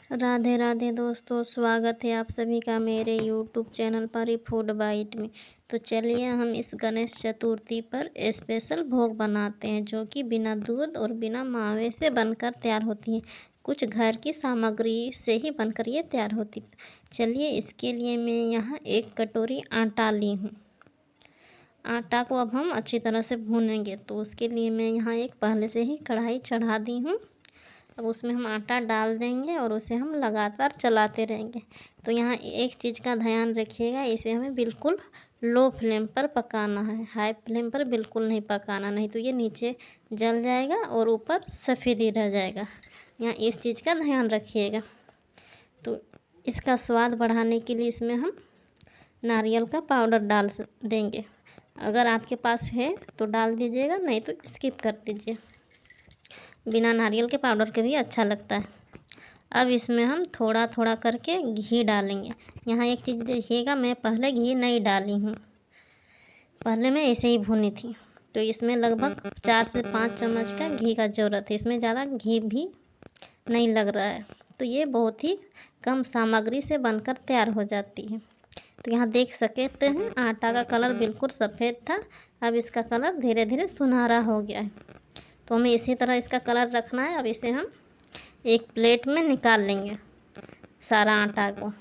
राधे राधे दोस्तों, स्वागत है आप सभी का मेरे यूट्यूब चैनल पर ही फूड बाइट में। तो चलिए हम इस गणेश चतुर्थी पर स्पेशल भोग बनाते हैं, जो कि बिना दूध और बिना मावे से बनकर तैयार होती है। कुछ घर की सामग्री से ही बनकर ये तैयार होती है। चलिए इसके लिए मैं यहाँ 1 कटोरी आटा ली हूँ। आटा को अब हम अच्छी तरह से भूनेंगे, तो उसके लिए मैं यहाँ एक पहले से ही कढ़ाई चढ़ा दी हूँ। अब उसमें हम आटा डाल देंगे और उसे हम लगातार चलाते रहेंगे। तो यहाँ एक चीज़ का ध्यान रखिएगा, इसे हमें बिल्कुल लो फ्लेम पर पकाना है, हाई फ्लेम पर बिल्कुल नहीं पकाना, नहीं तो ये नीचे जल जाएगा और ऊपर सफ़ेद ही रह जाएगा। यहाँ इस चीज़ का ध्यान रखिएगा। तो इसका स्वाद बढ़ाने के लिए इसमें हम नारियल का पाउडर डाल देंगे। अगर आपके पास है तो डाल दीजिएगा, नहीं तो स्किप कर दीजिए। बिना नारियल के पाउडर के भी अच्छा लगता है। अब इसमें हम थोड़ा थोड़ा करके घी डालेंगे। यहाँ एक चीज़ देखिएगा, मैं पहले घी नहीं डाली हूँ, पहले मैं ऐसे ही भुनी थी। तो इसमें लगभग 4 से 5 चम्मच का घी का ज़रूरत है, इसमें ज़्यादा घी भी नहीं लग रहा है। तो ये बहुत ही कम सामग्री से बनकर तैयार हो जाती है। तो यहाँ देख सकते हैं आटा का कलर बिल्कुल सफ़ेद था, अब इसका कलर धीरे धीरे सुनहरा हो गया है। तो हमें इसी तरह इसका कलर रखना है। अब इसे हम एक प्लेट में निकाल लेंगे सारा आटा को।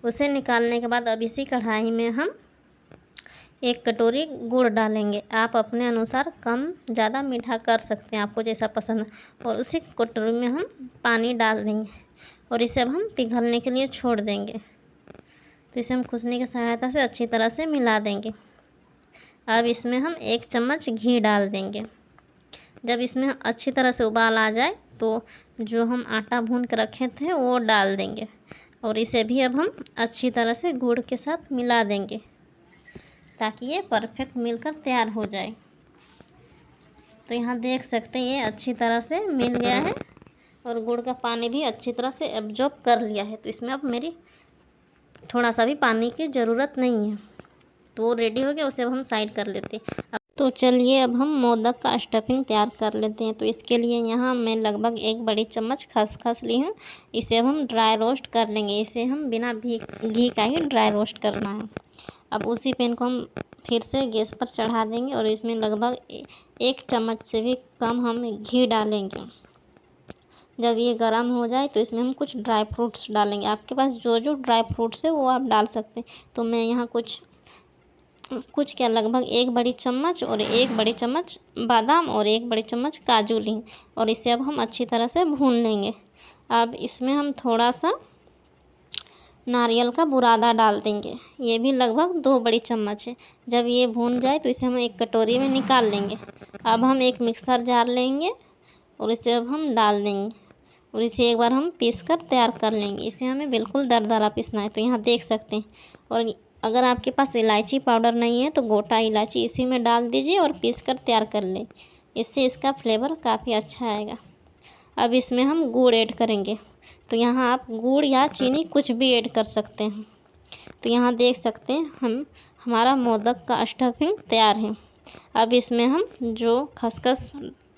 उसे निकालने के बाद अब इसी कढ़ाई में हम 1 कटोरी गुड़ डालेंगे। आप अपने अनुसार कम ज़्यादा मीठा कर सकते हैं, आपको जैसा पसंद है। और उसी कटोरी में हम पानी डाल देंगे और इसे अब हम पिघलने के लिए छोड़ देंगे। तो इसे हम खुसनी की सहायता से अच्छी तरह से मिला देंगे। अब इसमें हम 1 चम्मच घी डाल देंगे। जब इसमें अच्छी तरह से उबाल आ जाए तो जो हम आटा भून कर रखे थे वो डाल देंगे और इसे भी अब हम अच्छी तरह से गुड़ के साथ मिला देंगे, ताकि ये परफेक्ट मिलकर तैयार हो जाए। तो यहाँ देख सकते हैं ये अच्छी तरह से मिल गया है और गुड़ का पानी भी अच्छी तरह से एब्जॉर्ब कर लिया है। तो इसमें अब मेरी थोड़ा सा भी पानी की ज़रूरत नहीं है। तो वो रेडी हो गया, उसे अब हम साइड कर लेते हैं। तो चलिए अब हम मोदक का स्टफिंग तैयार कर लेते हैं। तो इसके लिए यहाँ मैं लगभग 1 बड़ी चम्मच खसखस ली हूँ। इसे अब हम ड्राई रोस्ट कर लेंगे। इसे हम बिना घी का ही ड्राई रोस्ट करना है। अब उसी पैन को हम फिर से गैस पर चढ़ा देंगे और इसमें लगभग 1 चम्मच से भी कम हम घी डालेंगे। जब ये गर्म हो जाए तो इसमें हम कुछ ड्राई फ्रूट्स डालेंगे। आपके पास जो जो ड्राई फ्रूट्स है वो आप डाल सकते हैं। तो मैं यहाँ कुछ क्या लगभग 1 बड़ी चम्मच और 1 बड़ी चम्मच बादाम और 1 बड़ी चम्मच काजू ली और इसे अब हम अच्छी तरह से भून लेंगे। अब इसमें हम थोड़ा सा नारियल का बुरादा डाल देंगे, ये भी लगभग 2 बड़ी चम्मच है। जब ये भून जाए तो इसे हम एक कटोरी में निकाल लेंगे। अब हम एक मिक्सर जार लेंगे और इसे अब हम डाल देंगे और इसे एक बार हम पीस कर तैयार कर लेंगे। इसे हमें बिल्कुल दरदरा पीसना है। तो यहाँ देख सकते हैं। और अगर आपके पास इलायची पाउडर नहीं है तो गोटा इलायची इसी में डाल दीजिए और पीस कर तैयार कर लें, इससे इसका फ्लेवर काफ़ी अच्छा आएगा। अब इसमें हम गुड़ ऐड करेंगे। तो यहाँ आप गुड़ या चीनी कुछ भी ऐड कर सकते हैं। तो यहाँ देख सकते हैं हमारा मोदक का स्टफिंग तैयार है। अब इसमें हम जो खसखस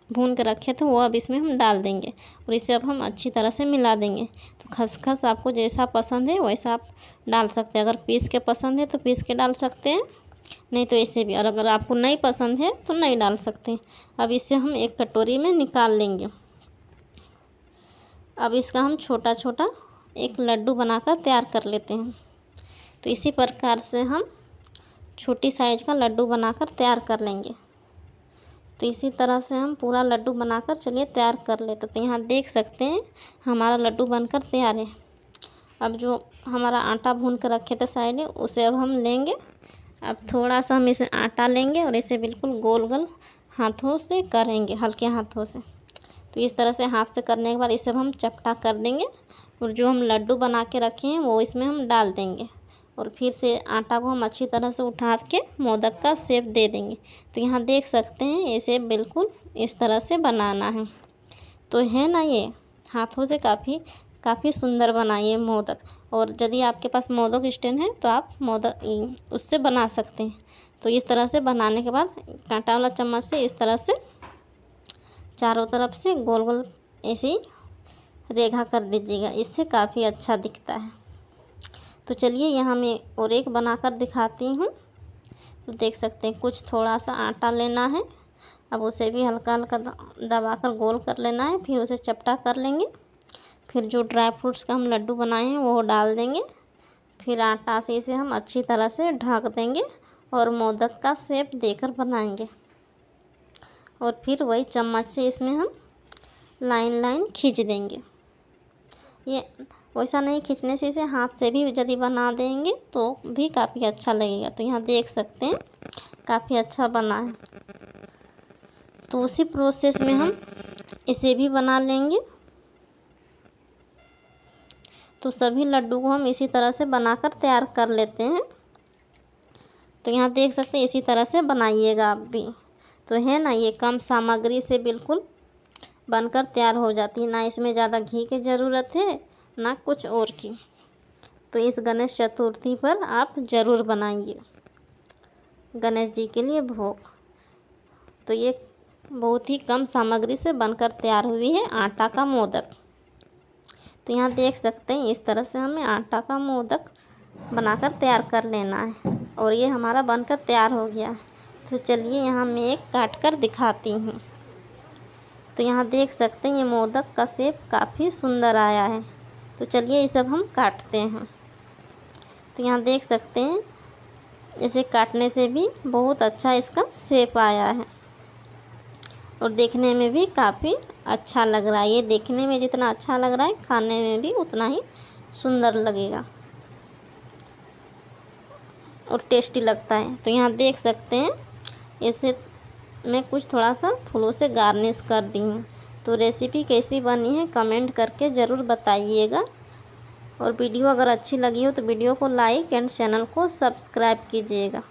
भून के रखे थे वो अब इसमें हम डाल देंगे और इसे अब हम अच्छी तरह से मिला देंगे। तो खसखस आपको जैसा पसंद है वैसा आप डाल सकते हैं। अगर पीस के पसंद है तो पीस के डाल सकते हैं, नहीं तो ऐसे भी। और अगर आपको नहीं पसंद है तो नहीं डाल सकते। अब इसे हम एक कटोरी में निकाल लेंगे। अब इसका हम छोटा छोटा एक लड्डू बनाकर तैयार कर लेते हैं। तो इसी प्रकार से हम छोटी साइज़ का लड्डू बनाकर तैयार कर लेंगे। तो इसी तरह से हम पूरा लड्डू बनाकर चलिए तैयार कर लेते। तो यहाँ देख सकते हैं हमारा लड्डू बनकर तैयार है। अब जो हमारा आटा भून कर रखे थे साइड में, उसे अब हम लेंगे। अब थोड़ा सा हम इसे आटा लेंगे और इसे बिल्कुल गोल गोल हाथों से करेंगे, हल्के हाथों से। तो इस तरह से हाथ से करने के बाद इसे अब हम चपटा कर देंगे और जो हम लड्डू बना के रखे हैं वो इसमें हम डाल देंगे और फिर से आटा को हम अच्छी तरह से उठा के मोदक का शेप दे देंगे। तो यहाँ देख सकते हैं इसे बिल्कुल इस तरह से बनाना है। तो है ना, ये हाथों से काफ़ी सुंदर बनाइए मोदक। और यदि आपके पास मोदक स्टैंड है तो आप मोदक उससे बना सकते हैं। तो इस तरह से बनाने के बाद कांटा वाला चम्मच से इस तरह से चारों तरफ से गोल गोल ऐसे ही रेखा कर दीजिएगा, इससे काफ़ी अच्छा दिखता है। तो चलिए यहाँ मैं और एक बनाकर दिखाती हूँ। तो देख सकते हैं कुछ थोड़ा सा आटा लेना है, अब उसे भी हल्का हल्का दबाकर गोल कर लेना है, फिर उसे चपटा कर लेंगे। फिर जो ड्राई फ्रूट्स का हम लड्डू बनाए हैं वो डाल देंगे। फिर आटा से इसे हम अच्छी तरह से ढक देंगे और मोदक का शेप देकर बनाएंगे। और फिर वही चम्मच से इसमें हम लाइन लाइन खींच देंगे। ये वैसा नहीं खींचने से, इसे हाथ से भी यदि बना देंगे तो भी काफ़ी अच्छा लगेगा। तो यहाँ देख सकते हैं काफ़ी अच्छा बना है। तो उसी प्रोसेस में हम इसे भी बना लेंगे। तो सभी लड्डू को हम इसी तरह से बनाकर तैयार कर लेते हैं। तो यहाँ देख सकते हैं इसी तरह से बनाइएगा आप भी। तो है ना, ये कम सामग्री से बिल्कुल बनकर तैयार हो जाती है, ना इसमें ज़्यादा घी की ज़रूरत है ना कुछ और की। तो इस गणेश चतुर्थी पर आप ज़रूर बनाइए गणेश जी के लिए भोग। तो ये बहुत ही कम सामग्री से बनकर तैयार हुई है आटा का मोदक। तो यहाँ देख सकते हैं इस तरह से हमें आटा का मोदक बनाकर तैयार कर लेना है और ये हमारा बनकर तैयार हो गया है। तो चलिए यहाँ मैं एक काट कर दिखाती हूँ। तो यहाँ देख सकते हैं ये मोदक का शेप काफ़ी सुंदर आया है। तो चलिए ये सब हम काटते हैं। तो यहाँ देख सकते हैं इसे काटने से भी बहुत अच्छा इसका शेप आया है और देखने में भी काफ़ी अच्छा लग रहा है। ये देखने में जितना अच्छा लग रहा है खाने में भी उतना ही सुंदर लगेगा और टेस्टी लगता है। तो यहाँ देख सकते हैं इसे मैं कुछ थोड़ा सा फूलों से गार्निश कर दी हूँ। तो रेसिपी कैसी बनी है कमेंट करके ज़रूर बताइएगा। और वीडियो अगर अच्छी लगी हो तो वीडियो को लाइक एंड चैनल को सब्सक्राइब कीजिएगा।